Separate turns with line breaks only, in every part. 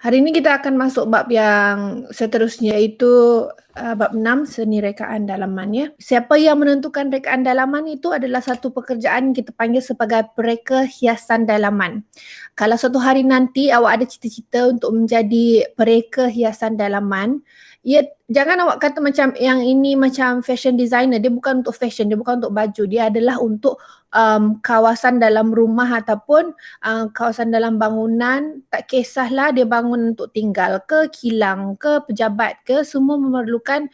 Hari ini kita akan masuk bab yang seterusnya iaitu bab 6 seni rekaan dalaman ya. Siapa yang menentukan rekaan dalaman itu adalah satu pekerjaan kita panggil sebagai pereka hiasan dalaman. Kalau suatu hari nanti awak ada cita-cita untuk menjadi pereka hiasan dalaman, ya jangan awak kata macam yang ini macam fashion designer, dia bukan untuk fashion, dia bukan untuk baju, dia adalah untuk kawasan dalam rumah ataupun kawasan dalam bangunan, tak kisahlah dia bangun untuk tinggal ke, kilang ke, pejabat ke, semua memerlukan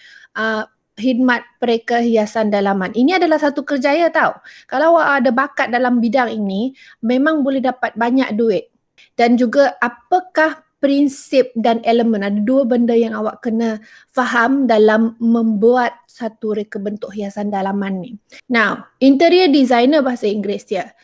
khidmat pereka hiasan dalaman. Ini adalah satu kerjaya tau. Kalau awak ada bakat dalam bidang ini, memang boleh dapat banyak duit. Dan juga apakah prinsip dan elemen, ada dua benda yang awak kena faham dalam membuat satu reka bentuk hiasan dalaman ni. Now, interior designer bahasa Inggeris dia.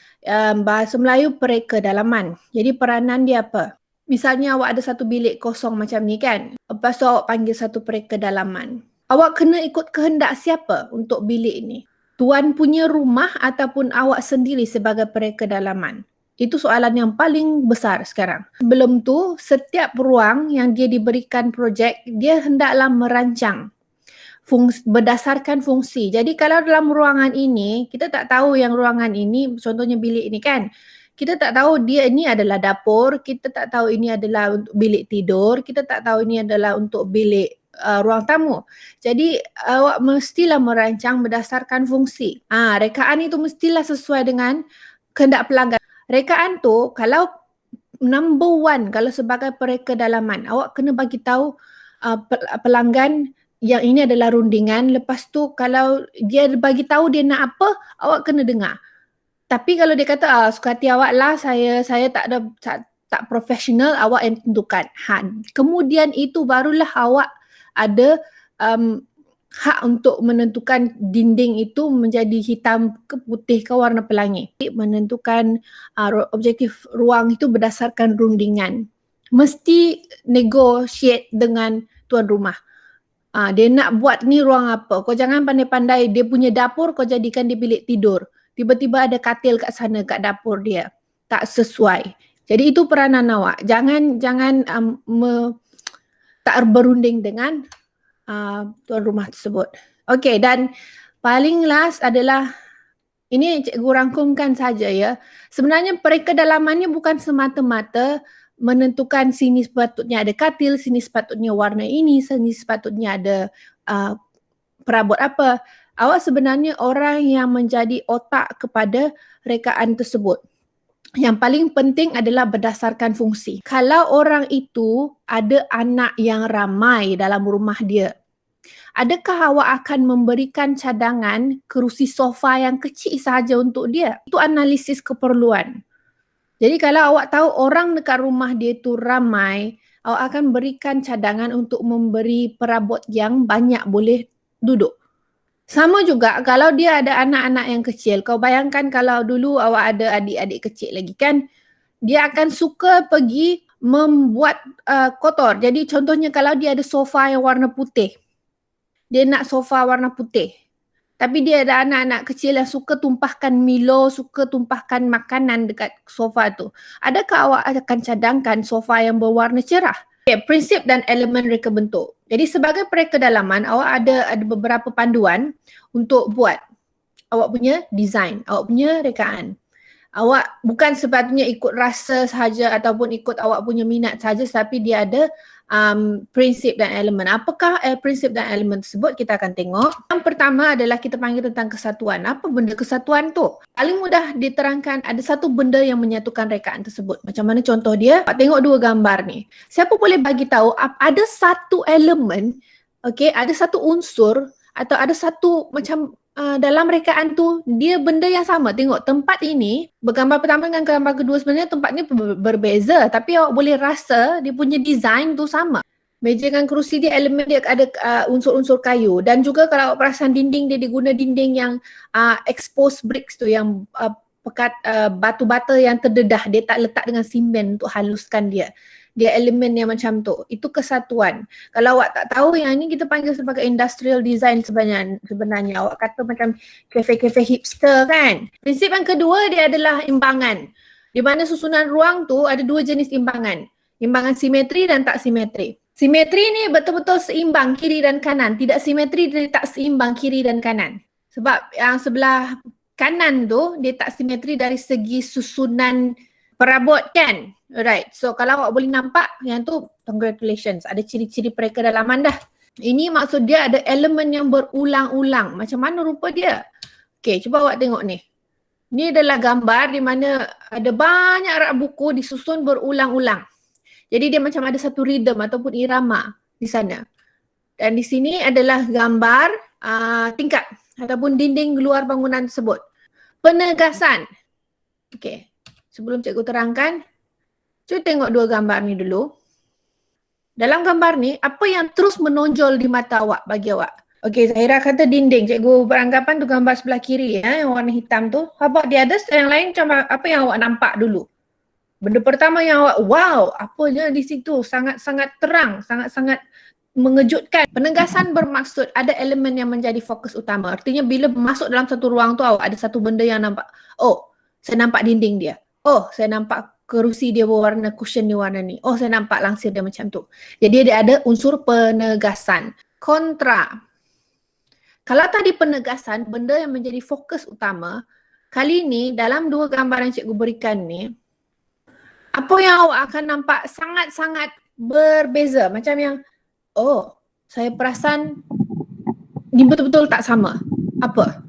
Bahasa Melayu pereka dalaman. Jadi peranan dia apa? Misalnya awak ada satu bilik kosong macam ni kan. Lepas tu awak panggil satu pereka dalaman. Awak kena ikut kehendak siapa untuk bilik ni? Tuan punya rumah ataupun awak sendiri sebagai pereka dalaman? Itu soalan yang paling besar sekarang. Sebelum tu, setiap ruang yang dia diberikan projek, dia hendaklah merancang berdasarkan fungsi. Jadi kalau dalam ruangan ini, kita tak tahu yang ruangan ini, contohnya bilik ini kan, kita tak tahu dia ini adalah dapur, kita tak tahu ini adalah untuk bilik tidur, kita tak tahu ini adalah untuk bilik ruang tamu. Jadi awak mestilah merancang berdasarkan fungsi. Rekaan itu mestilah sesuai dengan kehendak pelanggan. Rekaan tu kalau number one, kalau sebagai pereka dalaman, awak kena bagi tahu pelanggan yang ini adalah rundingan. Lepas tu kalau dia bagi tahu dia nak apa, awak kena dengar. Tapi kalau dia kata suka hati awak lah, saya tak ada tak profesional, awak yang tentukan. Kemudian itu barulah awak ada hak untuk menentukan dinding itu menjadi hitam ke putih ke warna pelangi. Menentukan objektif ruang itu berdasarkan rundingan. Mesti negotiate dengan tuan rumah. Dia nak buat ni ruang apa. Kau jangan pandai-pandai dia punya dapur kau jadikan dia bilik tidur. Tiba-tiba ada katil kat sana kat dapur dia. Tak sesuai. Jadi itu peranan awak. Jangan tak berunding dengan tuan rumah tersebut. Okey, dan paling last adalah, ini cikgu rangkumkan saja ya. Sebenarnya pereka dalamannya bukan semata-mata menentukan sini sepatutnya ada katil, sini sepatutnya warna ini, sini sepatutnya ada perabot apa. Awak sebenarnya orang yang menjadi otak kepada rekaan tersebut. Yang paling penting adalah berdasarkan fungsi. Kalau orang itu ada anak yang ramai dalam rumah dia, adakah awak akan memberikan cadangan kerusi sofa yang kecil sahaja untuk dia? Itu analisis keperluan. Jadi kalau awak tahu orang dekat rumah dia tu ramai, awak akan berikan cadangan untuk memberi perabot yang banyak boleh duduk. Sama juga kalau dia ada anak-anak yang kecil. Kau bayangkan kalau dulu awak ada adik-adik kecil lagi kan, dia akan suka pergi membuat kotor. Jadi contohnya kalau dia ada sofa yang warna putih, dia nak sofa warna putih. Tapi dia ada anak-anak kecil yang suka tumpahkan Milo, suka tumpahkan makanan dekat sofa tu. Adakah awak akan cadangkan sofa yang berwarna cerah? Okay, prinsip dan elemen reka bentuk. Jadi sebagai pereka dalaman, awak ada beberapa panduan untuk buat awak punya design, awak punya rekaan. Awak bukan sepatutnya ikut rasa sahaja ataupun ikut awak punya minat sahaja, tapi dia ada prinsip dan elemen. Apakah prinsip dan elemen tersebut? Kita akan tengok. Yang pertama adalah kita panggil tentang kesatuan. Apa benda kesatuan tu? Paling mudah diterangkan, ada satu benda yang menyatukan rekaan tersebut. Macam mana contoh dia? Tengok dua gambar ni. Siapa boleh bagi tahu ada satu elemen, okay, ada satu unsur atau ada satu macam dalam rekaan tu dia benda yang sama. Tengok tempat ini, bergambar pertama dengan gambar kedua sebenarnya tempatnya berbeza, tapi awak boleh rasa dia punya design tu sama. Meja dengan kerusi dia, elemen dia ada unsur-unsur kayu, dan juga kalau awak perasan dinding dia diguna dinding yang exposed bricks tu, yang pekat batu bata yang terdedah, dia tak letak dengan simen untuk haluskan dia. Dia elemen yang macam tu. Itu kesatuan. Kalau awak tak tahu, yang ini kita panggil sebagai industrial design sebenarnya. Awak kata macam kafe-kafe hipster kan. Prinsip yang kedua dia adalah imbangan. Di mana susunan ruang tu ada dua jenis imbangan. Timbangan simetri dan tak simetri. Simetri ni betul-betul seimbang kiri dan kanan. Tidak simetri dia tak seimbang kiri dan kanan. Sebab yang sebelah kanan tu dia tak simetri dari segi susunan perabot kan. Alright. So kalau awak boleh nampak yang tu, congratulations. Ada ciri-ciri pereka dalaman dah. Ini maksud dia ada elemen yang berulang-ulang. Macam mana rupa dia? Okay, cuba awak tengok ni. Ni adalah gambar di mana ada banyak rak buku disusun berulang-ulang. Jadi dia macam ada satu rhythm ataupun irama di sana. Dan di sini adalah gambar tingkap ataupun dinding luar bangunan tersebut. Penegasan. Okey. Sebelum cikgu terangkan, cuba tengok dua gambar ni dulu. Dalam gambar ni, apa yang terus menonjol di mata awak bagi awak? Okey, Zahira kata dinding. Cikgu beranggapan tu gambar sebelah kiri yang warna hitam tu. How about the others? Yang lain macam apa yang awak nampak dulu? Benda pertama yang awak, wow, apa dia di situ? Sangat-sangat terang, sangat-sangat mengejutkan. Penegasan bermaksud ada elemen yang menjadi fokus utama. Artinya bila masuk dalam satu ruang tu, awak ada satu benda yang nampak. Oh, saya nampak dinding dia. Oh, saya nampak kerusi dia berwarna, cushion dia warna ni. Oh, saya nampak langsir dia macam tu. Jadi dia ada unsur penegasan. Kontra. Kalau tadi penegasan, benda yang menjadi fokus utama, kali ni dalam dua gambar yang cikgu berikan ni, apa yang awak akan nampak sangat-sangat berbeza. Macam yang, oh, saya perasan ni betul-betul tak sama. Apa?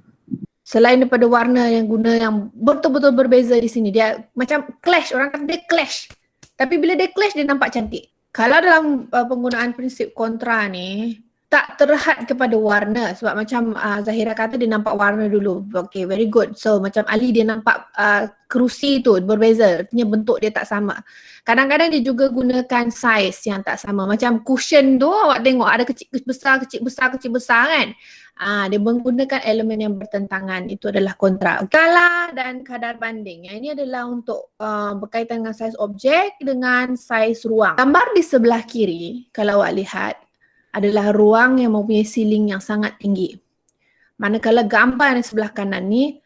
Selain daripada warna yang guna yang betul-betul berbeza di sini. Dia macam clash, orang kata dia clash. Tapi bila dia clash, dia nampak cantik. Kalau dalam penggunaan prinsip kontra ni, tak terhad kepada warna. Sebab macam Zahira kata dia nampak warna dulu. Okay, very good. So macam Ali dia nampak kerusi tu berbeza. Artinya bentuk dia tak sama. Kadang-kadang dia juga gunakan size yang tak sama. Macam cushion tu awak tengok ada kecil besar kan. Dia menggunakan elemen yang bertentangan. Itu adalah kontra. Skala dan kadar banding. Yang ini adalah untuk berkaitan dengan saiz objek dengan saiz ruang. Gambar di sebelah kiri kalau awak lihat adalah ruang yang mempunyai ceiling yang sangat tinggi. Manakala gambar yang sebelah kanan ni,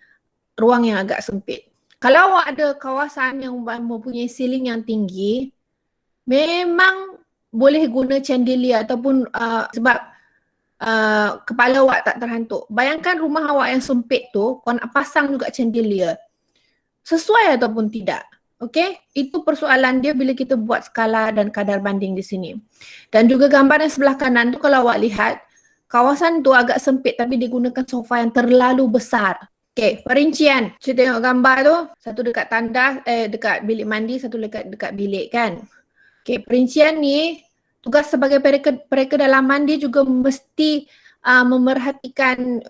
ruang yang agak sempit. Kalau awak ada kawasan yang mempunyai ceiling yang tinggi, memang boleh guna chandelier ataupun sebab kepala awak tak terhantuk. Bayangkan rumah awak yang sempit tu, kau nak pasang juga chandelier. Sesuai ataupun tidak? Okey, itu persoalan dia bila kita buat skala dan kadar banding di sini. Dan juga gambar yang sebelah kanan tu kalau awak lihat, kawasan tu agak sempit tapi dia gunakan sofa yang terlalu besar. Okey, perincian. Kita tengok gambar tu, satu dekat tandas, dekat bilik mandi, satu dekat bilik kan. Okey, perincian ni, tugas sebagai pereka dalaman dia juga mesti memerhatikan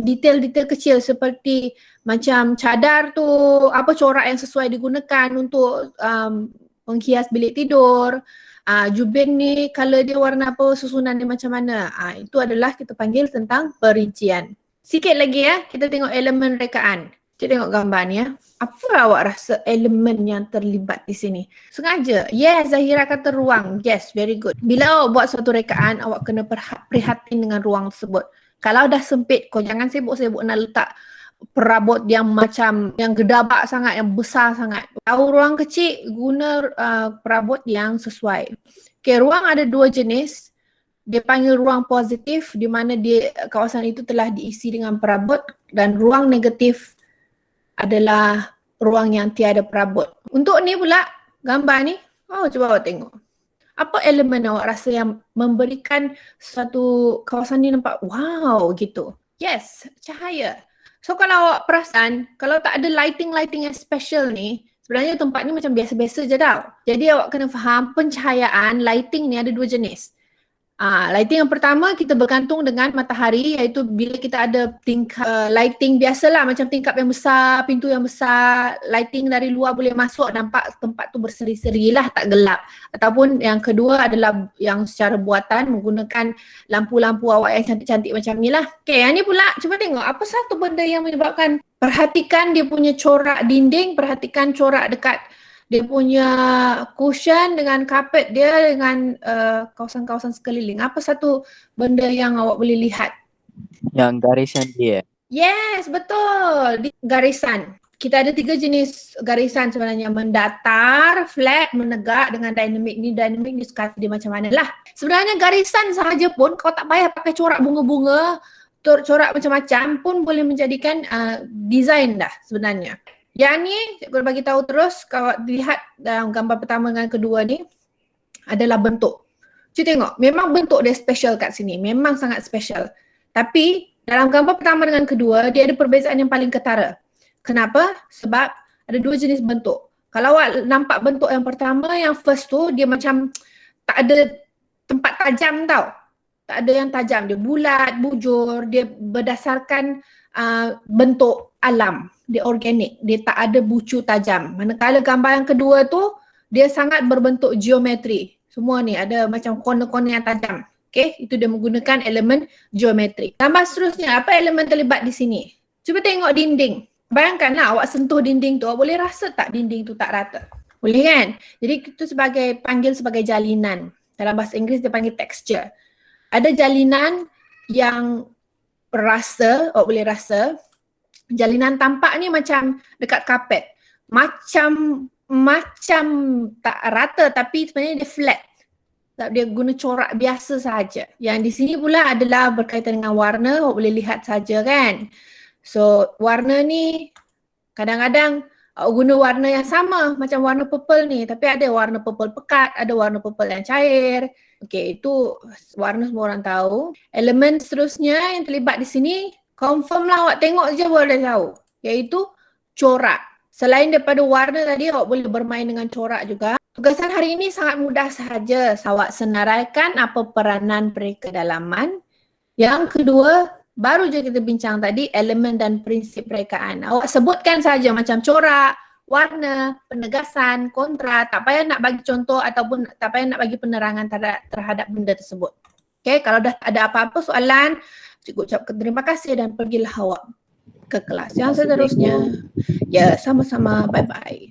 detail-detail kecil seperti macam cadar tu, apa corak yang sesuai digunakan untuk menghias bilik tidur. Jubin ni color dia warna apa, susunan dia macam mana. Itu adalah kita panggil tentang perincian. Sikit lagi kita tengok elemen rekaan. Kita tengok gambar ni Apa awak rasa elemen yang terlibat di sini? Sengaja. Yes, Zahira kata ruang. Yes, very good. Bila awak buat suatu rekaan, awak kena prihatin dengan ruang tersebut. Kalau dah sempit, kau jangan sibuk-sibuk nak letak perabot yang macam yang gedabak sangat, yang besar sangat. Kalau ruang kecil, guna perabot yang sesuai. Okay, ruang ada dua jenis. Dia panggil ruang positif di mana kawasan itu telah diisi dengan perabot, dan ruang negatif adalah ruang yang tiada perabot. Untuk ni pula, gambar ni, cuba awak tengok. Apa elemen awak rasa yang memberikan suatu kawasan ni nampak wow gitu? Yes, cahaya. So kalau awak perasan, kalau tak ada lighting yang special ni, sebenarnya tempat ni macam biasa-biasa je tau. Jadi awak kena faham pencahayaan, lighting ni ada dua jenis. Lighting yang pertama kita bergantung dengan matahari, iaitu bila kita ada tingkap lighting biasalah macam tingkap yang besar, pintu yang besar, lighting dari luar boleh masuk, nampak tempat tu berseri-seri lah, tak gelap. Ataupun yang kedua adalah yang secara buatan menggunakan lampu-lampu awak yang cantik-cantik macam ni lah. Okay, yang ni pula cuba tengok apa satu benda yang menyebabkan, perhatikan dia punya corak dinding, perhatikan corak dekat dia punya cushion dengan carpet dia dengan kawasan-kawasan sekeliling. Apa satu benda yang awak boleh lihat?
Yang garisan dia.
Yes, betul. Di garisan. kita ada 3 jenis garisan sebenarnya, mendatar, flat, menegak dengan dinamik ni suka dia macam mana lah. Sebenarnya garisan sahaja pun kau tak payah pakai corak bunga-bunga, corak macam-macam pun boleh menjadikan design dah sebenarnya. Yang ni cikgu bagi tahu terus, kau lihat dalam gambar pertama dengan kedua ni adalah bentuk. Cuba tengok, memang bentuk dia special kat sini, memang sangat special. Tapi dalam gambar pertama dengan kedua, dia ada perbezaan yang paling ketara. Kenapa? Sebab ada 2 jenis bentuk. Kalau awak nampak bentuk yang pertama, yang first tu dia macam tak ada tempat tajam tau. Tak ada yang tajam, dia bulat, bujur, dia berdasarkan bentuk alam, dia organik, dia tak ada bucu tajam. Manakala gambar yang kedua tu, dia sangat berbentuk geometri. Semua ni ada macam corner-corner yang tajam. Okay, itu dia menggunakan elemen geometri. Gambar seterusnya, apa elemen terlibat di sini? Cuba tengok dinding. Bayangkanlah awak sentuh dinding tu, awak boleh rasa tak dinding tu tak rata? Boleh kan? Jadi itu panggil sebagai jalinan. Dalam bahasa Inggeris dia panggil texture. Ada jalinan yang rasa, awak boleh rasa. Jalinan tampak ni macam dekat kapet. Macam tak rata tapi sebenarnya dia flat. Sebab dia guna corak biasa sahaja. Yang di sini pula adalah berkaitan dengan warna, awak boleh lihat saja kan. So warna ni kadang-kadang guna warna yang sama macam warna purple ni, tapi ada warna purple pekat, ada warna purple yang cair. Okey, itu warna semua orang tahu. Elemen seterusnya yang terlibat di sini, confirm lah awak tengok je boleh tahu, iaitu corak. Selain daripada warna tadi, awak boleh bermain dengan corak juga. Tugasan hari ini sangat mudah sahaja. Awak senaraikan apa peranan perekedalaman. Yang kedua, baru je kita bincang tadi, elemen dan prinsip rekaan. Awak sebutkan saja macam corak, warna, penegasan, kontra, tak payah nak bagi contoh ataupun tak payah nak bagi penerangan terhadap benda tersebut. Okay, kalau dah ada apa-apa soalan, cikgu ucapkan terima kasih dan pergilah awak ke kelas yang seterusnya. Ya, sama-sama. Bye-bye.